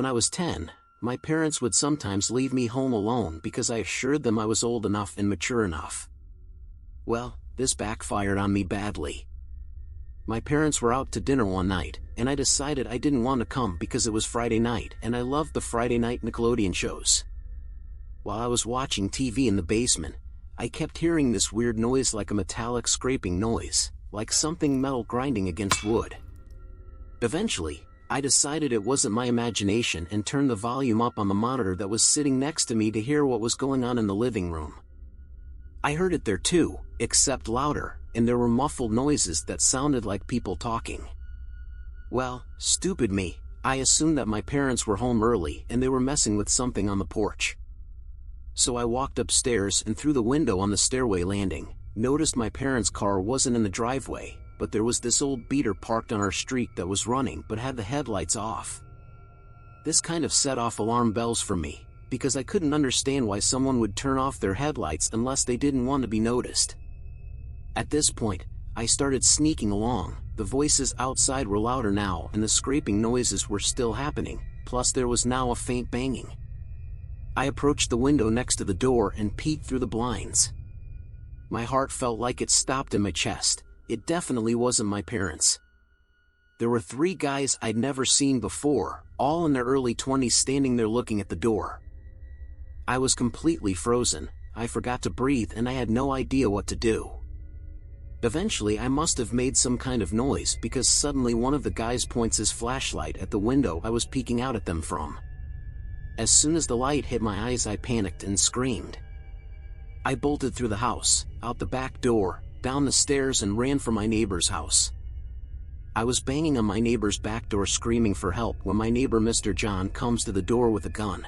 When I was 10, my parents would sometimes leave me home alone because I assured them I was old enough and mature enough. Well, this backfired on me badly. My parents were out to dinner one night, and I decided I didn't want to come because it was Friday night and I loved the Friday night Nickelodeon shows. While I was watching TV in the basement, I kept hearing this weird noise, like a metallic scraping noise, like something metal grinding against wood. Eventually, I decided it wasn't my imagination and turned the volume up on the monitor that was sitting next to me to hear what was going on in the living room. I heard it there too, except louder, and there were muffled noises that sounded like people talking. Well, stupid me, I assumed that my parents were home early and they were messing with something on the porch. So I walked upstairs and through the window on the stairway landing, noticed my parents' car wasn't in the driveway, but there was this old beater parked on our street that was running but had the headlights off. This kind of set off alarm bells for me, because I couldn't understand why someone would turn off their headlights unless they didn't want to be noticed. At this point, I started sneaking along. The voices outside were louder now and the scraping noises were still happening, plus there was now a faint banging. I approached the window next to the door and peeked through the blinds. My heart felt like it stopped in my chest. It definitely wasn't my parents. There were 3 guys I'd never seen before, all in their early 20s, standing there looking at the door. I was completely frozen, I forgot to breathe and I had no idea what to do. Eventually I must have made some kind of noise because suddenly one of the guys points his flashlight at the window I was peeking out at them from. As soon as the light hit my eyes, I panicked and screamed. I bolted through the house, out the back door, down the stairs and ran for my neighbor's house. I was banging on my neighbor's back door screaming for help when my neighbor Mr. John comes to the door with a gun.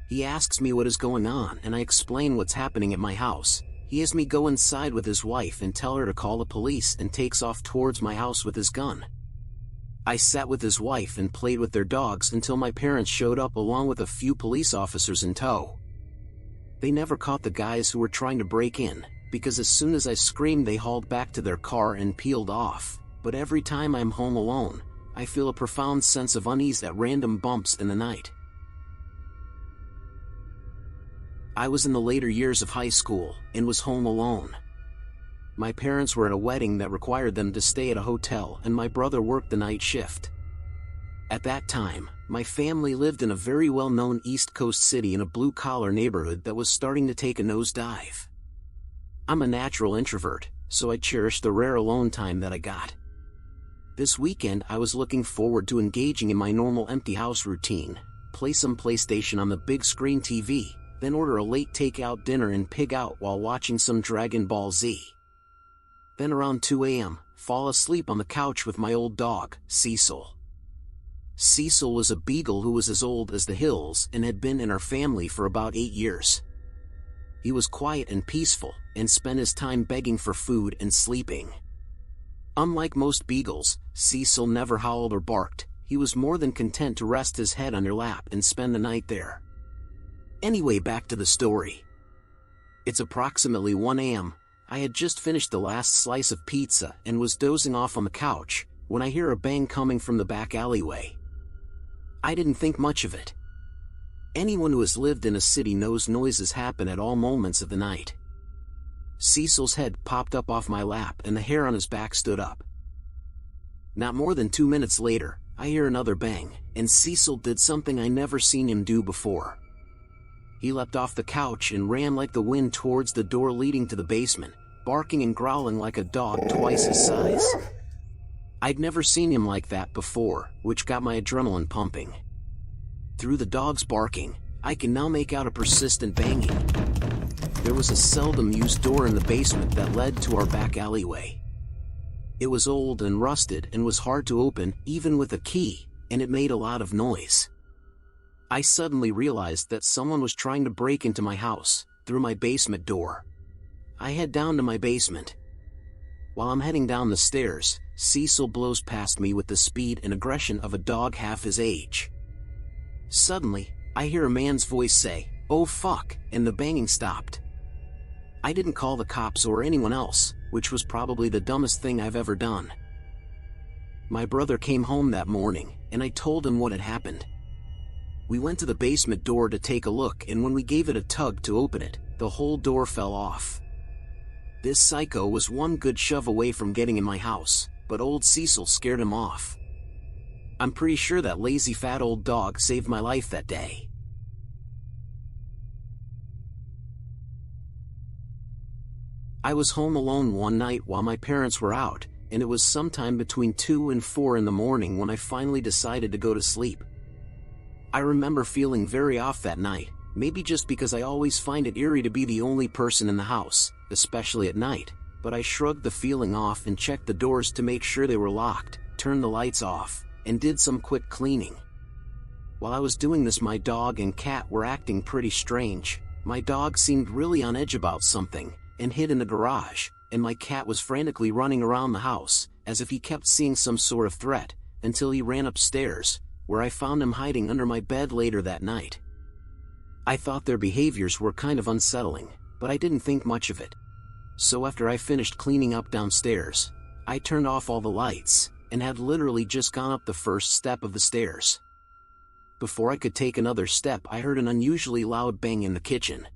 He asks me what is going on and I explain what's happening at my house. He has me go inside with his wife and tell her to call the police and takes off towards my house with his gun. I sat with his wife and played with their dogs until my parents showed up along with a few police officers in tow. They never caught the guys who were trying to break in, because as soon as I screamed they hauled back to their car and peeled off. But every time I'm home alone, I feel a profound sense of unease at random bumps in the night. I was in the later years of high school and was home alone. My parents were at a wedding that required them to stay at a hotel and my brother worked the night shift. At that time, my family lived in a very well-known East Coast city in a blue-collar neighborhood that was starting to take a nosedive. I'm a natural introvert, so I cherished the rare alone time that I got. This weekend I was looking forward to engaging in my normal empty house routine, play some PlayStation on the big screen TV, then order a late takeout dinner and pig out while watching some Dragon Ball Z. Then around 2 a.m., fall asleep on the couch with my old dog, Cecil. Cecil was a beagle who was as old as the hills and had been in our family for about 8 years. He was quiet and peaceful, and spent his time begging for food and sleeping. Unlike most beagles, Cecil never howled or barked. He was more than content to rest his head on your lap and spend the night there. Anyway, back to the story. It's approximately 1 a.m. I had just finished the last slice of pizza and was dozing off on the couch, when I hear a bang coming from the back alleyway. I didn't think much of it. Anyone who has lived in a city knows noises happen at all moments of the night. Cecil's head popped up off my lap and the hair on his back stood up. Not more than 2 minutes later, I hear another bang, and Cecil did something I never seen him do before. He leapt off the couch and ran like the wind towards the door leading to the basement, barking and growling like a dog twice his size. I'd never seen him like that before, which got my adrenaline pumping. Through the dog's barking, I can now make out a persistent banging. There was a seldom used door in the basement that led to our back alleyway. It was old and rusted and was hard to open, even with a key, and it made a lot of noise. I suddenly realized that someone was trying to break into my house, through my basement door. I head down to my basement. While I'm heading down the stairs, Cecil blows past me with the speed and aggression of a dog half his age. Suddenly, I hear a man's voice say, "Oh fuck," and the banging stopped. I didn't call the cops or anyone else, which was probably the dumbest thing I've ever done. My brother came home that morning, and I told him what had happened. We went to the basement door to take a look, and when we gave it a tug to open it, the whole door fell off. This psycho was one good shove away from getting in my house, but old Cecil scared him off. I'm pretty sure that lazy fat old dog saved my life that day. I was home alone one night while my parents were out, and it was sometime between 2 and 4 in the morning when I finally decided to go to sleep. I remember feeling very off that night, maybe just because I always find it eerie to be the only person in the house, especially at night, but I shrugged the feeling off and checked the doors to make sure they were locked, turned the lights off, and did some quick cleaning. While I was doing this, my dog and cat were acting pretty strange. My dog seemed really on edge about something, and hid in the garage, and my cat was frantically running around the house, as if he kept seeing some sort of threat, until he ran upstairs, where I found him hiding under my bed later that night. I thought their behaviors were kind of unsettling, but I didn't think much of it. So after I finished cleaning up downstairs, I turned off all the lights, and had literally just gone up the first step of the stairs. Before I could take another step, I heard an unusually loud bang in the kitchen.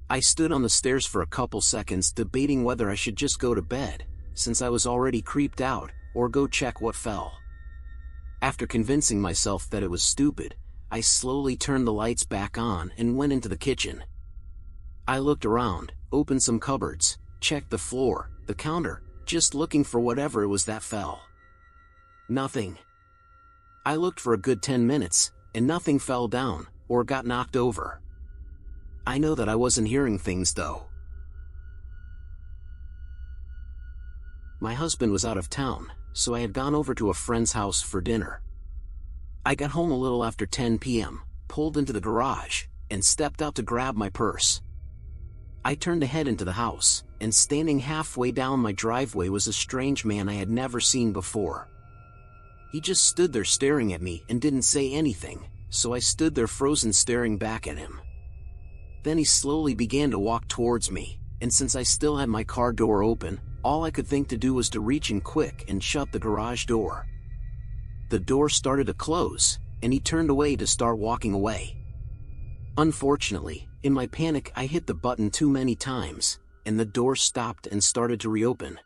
I stood on the stairs for a couple seconds debating whether I should just go to bed, since I was already creeped out, or go check what fell. After convincing myself that it was stupid, I slowly turned the lights back on and went into the kitchen. I looked around, opened some cupboards, checked the floor, the counter, just looking for whatever it was that fell. Nothing. I looked for a good 10 minutes, and nothing fell down, or got knocked over. I know that I wasn't hearing things though. My husband was out of town, so I had gone over to a friend's house for dinner. I got home a little after 10 p.m., pulled into the garage, and stepped out to grab my purse. I turned to head into the house, and standing halfway down my driveway was a strange man I had never seen before. He just stood there staring at me and didn't say anything, so I stood there frozen staring back at him. Then he slowly began to walk towards me, and since I still had my car door open, all I could think to do was to reach in quick and shut the garage door. The door started to close, and he turned away to start walking away. Unfortunately, in my panic I hit the button too many times, and the door stopped and started to reopen.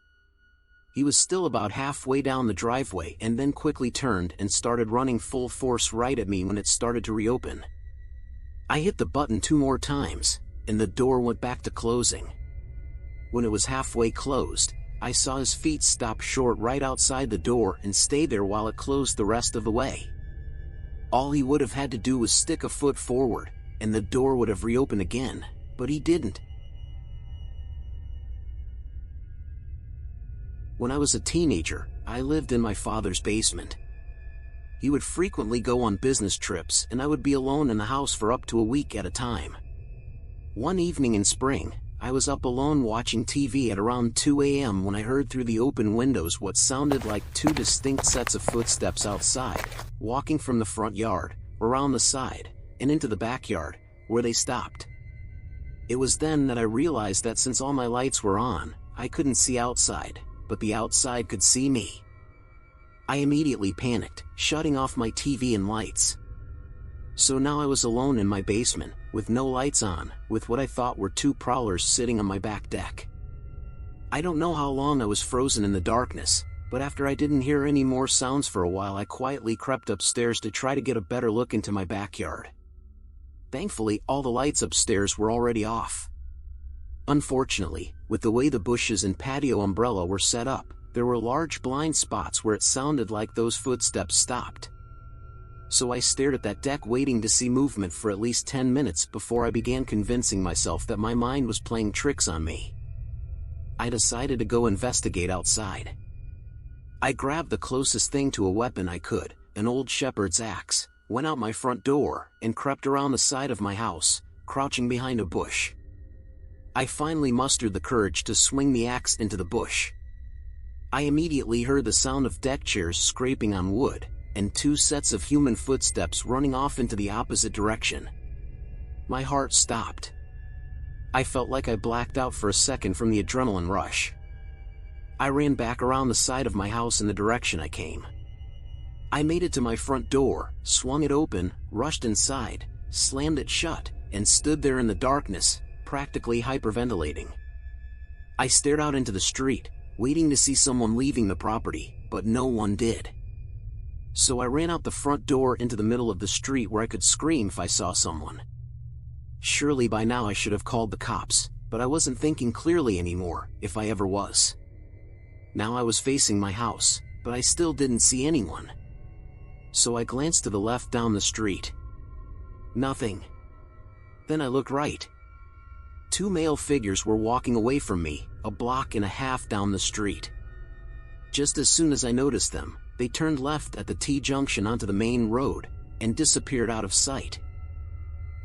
He was still about halfway down the driveway and then quickly turned and started running full force right at me when it started to reopen. I hit the button 2 more times, and the door went back to closing. When it was halfway closed, I saw his feet stop short right outside the door and stay there while it closed the rest of the way. All he would have had to do was stick a foot forward, and the door would have reopened again, but he didn't. When I was a teenager, I lived in my father's basement. He would frequently go on business trips, and I would be alone in the house for up to a week at a time. One evening in spring, I was up alone watching TV at around 2 a.m. when I heard through the open windows what sounded like 2 distinct sets of footsteps outside, walking from the front yard, around the side, and into the backyard, where they stopped. It was then that I realized that since all my lights were on, I couldn't see outside, but the outside could see me. I immediately panicked, shutting off my TV and lights. So now I was alone in my basement, with no lights on, with what I thought were 2 prowlers sitting on my back deck. I don't know how long I was frozen in the darkness, but after I didn't hear any more sounds for a while, I quietly crept upstairs to try to get a better look into my backyard. Thankfully, all the lights upstairs were already off. Unfortunately, with the way the bushes and patio umbrella were set up, there were large blind spots where it sounded like those footsteps stopped. So I stared at that deck waiting to see movement for at least 10 minutes before I began convincing myself that my mind was playing tricks on me. I decided to go investigate outside. I grabbed the closest thing to a weapon I could, an old shepherd's axe, went out my front door, and crept around the side of my house, crouching behind a bush. I finally mustered the courage to swing the axe into the bush. I immediately heard the sound of deck chairs scraping on wood, and 2 sets of human footsteps running off into the opposite direction. My heart stopped. I felt like I blacked out for a second from the adrenaline rush. I ran back around the side of my house in the direction I came. I made it to my front door, swung it open, rushed inside, slammed it shut, and stood there in the darkness, practically hyperventilating. I stared out into the street, waiting to see someone leaving the property, but no one did. So I ran out the front door into the middle of the street where I could scream if I saw someone. Surely by now I should have called the cops, but I wasn't thinking clearly anymore, if I ever was. Now I was facing my house, but I still didn't see anyone. So I glanced to the left down the street. Nothing. Then I looked right. 2 male figures were walking away from me, a block and a half down the street. Just as soon as I noticed them, they turned left at the T-junction onto the main road, and disappeared out of sight.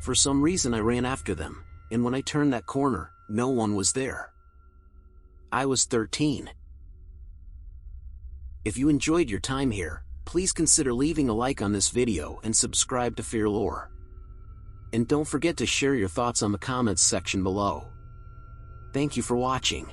For some reason I ran after them, and when I turned that corner, no one was there. I was 13. If you enjoyed your time here, please consider leaving a like on this video and subscribe to FearLore. And don't forget to share your thoughts on the comments section below. Thank you for watching.